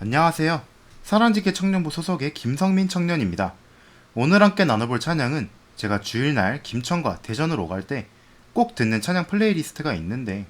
안녕하세요. 사랑지기 청년부 소속의 김성민 청년입니다. 오늘 함께 나눠볼 찬양은 제가 주일날 김천과 대전으로 갈 때 꼭 듣는 찬양 플레이리스트가 있는데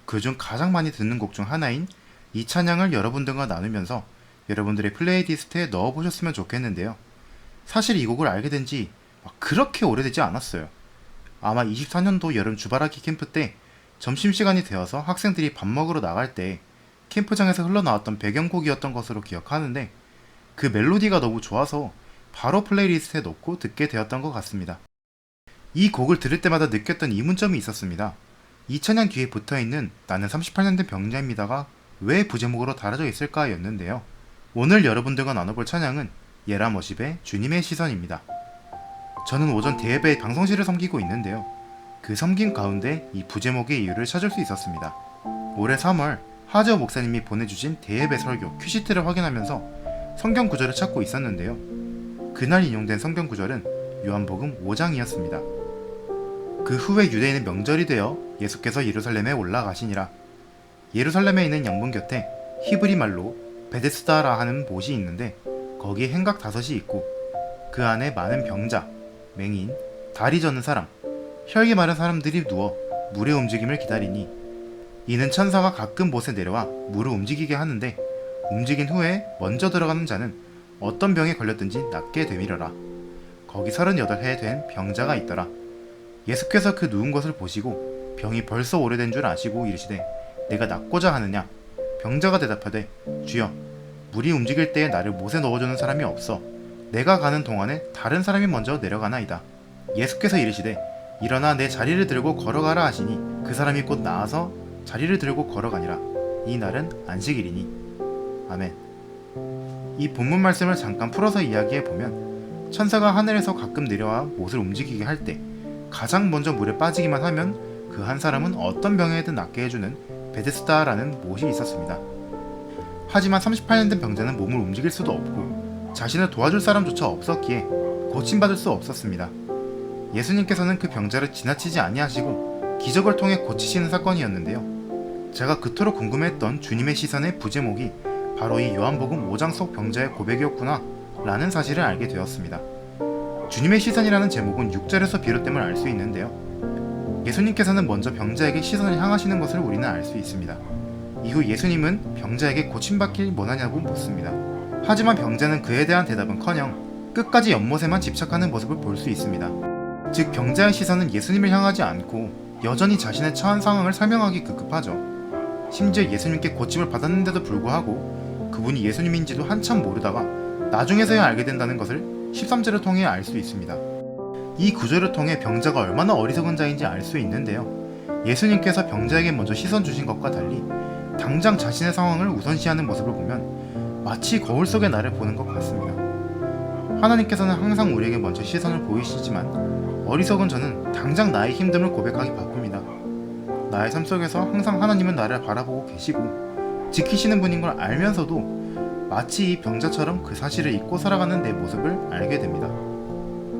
그중 가장 많이 듣는 곡 중 하나인 이 찬양을 여러분들과 나누면서 여러분들의 플레이리스트에 넣어보셨으면 좋겠는데요. 사실 이 곡을 알게 된 지 그렇게 오래되지 않았어요. 아마 24년도 여름 주바라기 캠프 때 점심시간이 되어서 학생들이 밥 먹으러 나갈 때 캠프장에서 흘러나왔던 배경곡이었던 것으로 기억하는데 그 멜로디가 너무 좋아서 바로 플레이리스트에 넣고 듣게 되었던 것 같습니다. 이 곡을 들을 때마다 느꼈던 이문점이 있었습니다. 이 찬양 뒤에 붙어있는 나는 38년 된 병자입니다가 왜 부제목으로 달아져 있을까 였는데요. 오늘 여러분들과 나눠볼 찬양은 예람워십의 주님의 시선입니다. 저는 오전 대예배 방송실을 섬기고 있는데요. 그 섬김 가운데 이 부제목의 이유를 찾을 수 있었습니다. 올해 3월 하재호 목사님이 보내주신 대예배 설교 큐시트를 확인하면서 성경 구절을 찾고 있었는데요. 그날 인용된 성경 구절은 요한복음 5장이었습니다. 그 후에 유대인의 명절이 되어 예수께서 예루살렘에 올라가시니라. 예루살렘에 있는 양문 곁에 히브리 말로 베데스다라 하는 못이 있는데 거기에 행각 5이 있고 그 안에 많은 병자, 맹인, 다리 저는 사람, 혈기 마른 사람들이 누워 물의 움직임을 기다리니 이는 천사가 가끔 못에 내려와 물을 움직이게 하는데 움직인 후에 먼저 들어가는 자는 어떤 병에 걸렸든지 낫게 되미려라. 거기 38해 된 병자가 있더라. 예수께서 그 누운 것을 보시고 병이 벌써 오래된 줄 아시고 이르시되 내가 낫고자 하느냐? 병자가 대답하되 주여 물이 움직일 때에 나를 못에 넣어주는 사람이 없어. 내가 가는 동안에 다른 사람이 먼저 내려가나이다. 예수께서 이르시되 일어나 내 자리를 들고 걸어가라 하시니 그 사람이 곧 나아서 자리를 들고 걸어가니라. 이 날은 안식일이니. 아멘. 이 본문 말씀을 잠깐 풀어서 이야기해 보면 천사가 하늘에서 가끔 내려와 못을 움직이게 할 때 가장 먼저 물에 빠지기만 하면 그 한 사람은 어떤 병에든 낫게 해주는 베데스다라는 못이 있었습니다. 하지만 38년 된 병자는 몸을 움직일 수도 없고 자신을 도와줄 사람조차 없었기에 고침받을 수 없었습니다. 예수님께서는 그 병자를 지나치지 아니하시고 기적을 통해 고치시는 사건이었는데요. 제가 그토록 궁금해했던 주님의 시선의 부제목이 바로 이 요한복음 5장 속 병자의 고백이었구나 라는 사실을 알게 되었습니다. 주님의 시선이라는 제목은 6절에서 비롯됨을 알 수 있는데요. 예수님께서는 먼저 병자에게 시선을 향하시는 것을 우리는 알 수 있습니다. 이후 예수님은 병자에게 고침받길 원하냐고 묻습니다. 하지만 병자는 그에 대한 대답은커녕 끝까지 연못에만 집착하는 모습을 볼 수 있습니다. 즉 병자의 시선은 예수님을 향하지 않고 여전히 자신의 처한 상황을 설명하기 급급하죠. 심지어 예수님께 고침을 받았는데도 불구하고 그분이 예수님인지도 한참 모르다가 나중에서야 알게 된다는 것을 13절을 통해 알 수 있습니다. 이 구절을 통해 병자가 얼마나 어리석은 자인지 알 수 있는데요. 예수님께서 병자에게 먼저 시선 주신 것과 달리 당장 자신의 상황을 우선시하는 모습을 보면 마치 거울 속의 나를 보는 것 같습니다. 하나님께서는 항상 우리에게 먼저 시선을 보이시지만 어리석은 저는 당장 나의 힘듦을 고백하기 바쁩니다. 나의 삶 속에서 항상 하나님은 나를 바라보고 계시고 지키시는 분인 걸 알면서도 마치 이 병자처럼 그 사실을 잊고 살아가는 내 모습을 알게 됩니다.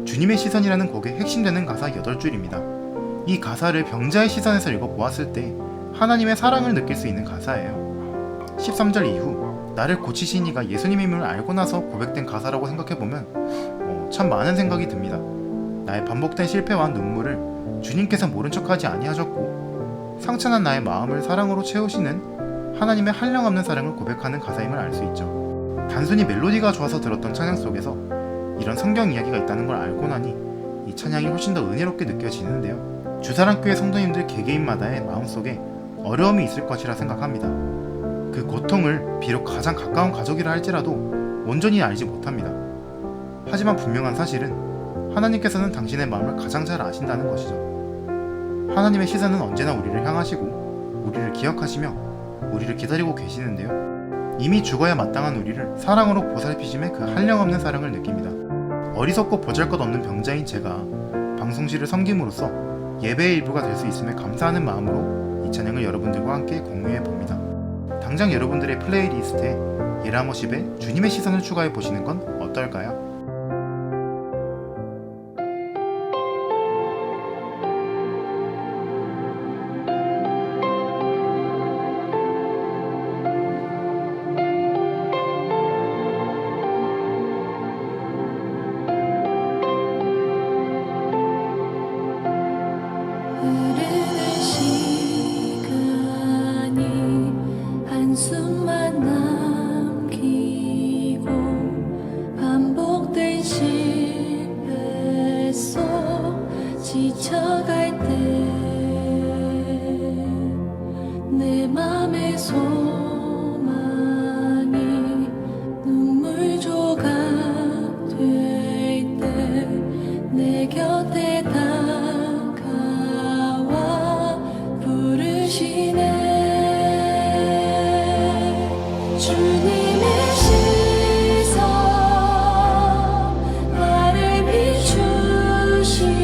주님의 시선이라는 곡의 핵심되는 가사 8줄입니다. 이 가사를 병자의 시선에서 읽어보았을 때 하나님의 사랑을 느낄 수 있는 가사예요. 13절 이후 나를 고치신 이가 예수님임을 알고 나서 고백된 가사라고 생각해보면 참 많은 생각이 듭니다. 나의 반복된 실패와 눈물을 주님께서 모른 척하지 아니하셨고 상처난 나의 마음을 사랑으로 채우시는 하나님의 한량없는 사랑을 고백하는 가사임을 알 수 있죠. 단순히 멜로디가 좋아서 들었던 찬양 속에서 이런 성경 이야기가 있다는 걸 알고 나니 이 찬양이 훨씬 더 은혜롭게 느껴지는데요. 주사랑교회 성도님들 개개인마다의 마음속에 어려움이 있을 것이라 생각합니다. 그 고통을 비록 가장 가까운 가족이라 할지라도 온전히 알지 못합니다. 하지만 분명한 사실은 하나님께서는 당신의 마음을 가장 잘 아신다는 것이죠. 하나님의 시선은 언제나 우리를 향하시고 우리를 기억하시며 우리를 기다리고 계시는데요. 이미 죽어야 마땅한 우리를 사랑으로 보살피심의 그 한량없는 사랑을 느낍니다. 어리석고 보잘것없는 병자인 제가 방송실을 섬김으로써 예배의 일부가 될 수 있음에 감사하는 마음으로 이 찬양을 여러분들과 함께 공유해 봅니다. 당장 여러분들의 플레이리스트에 예람워십의 주님의 시선을 추가해 보시는 건 어떨까요? 웃음만 남기고 반복된 실패 속 지쳐갈 때 내 맘의 소망이 눈물 조각 될 때 내 곁에 다가와 부르시네. 주님의 시선 나를 비추시고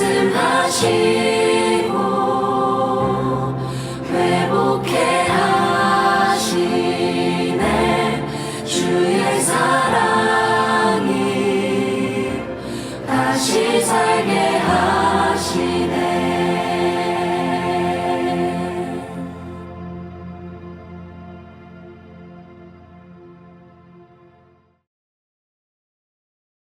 말씀하시고 회복해 하시네. 주의 사랑이 다시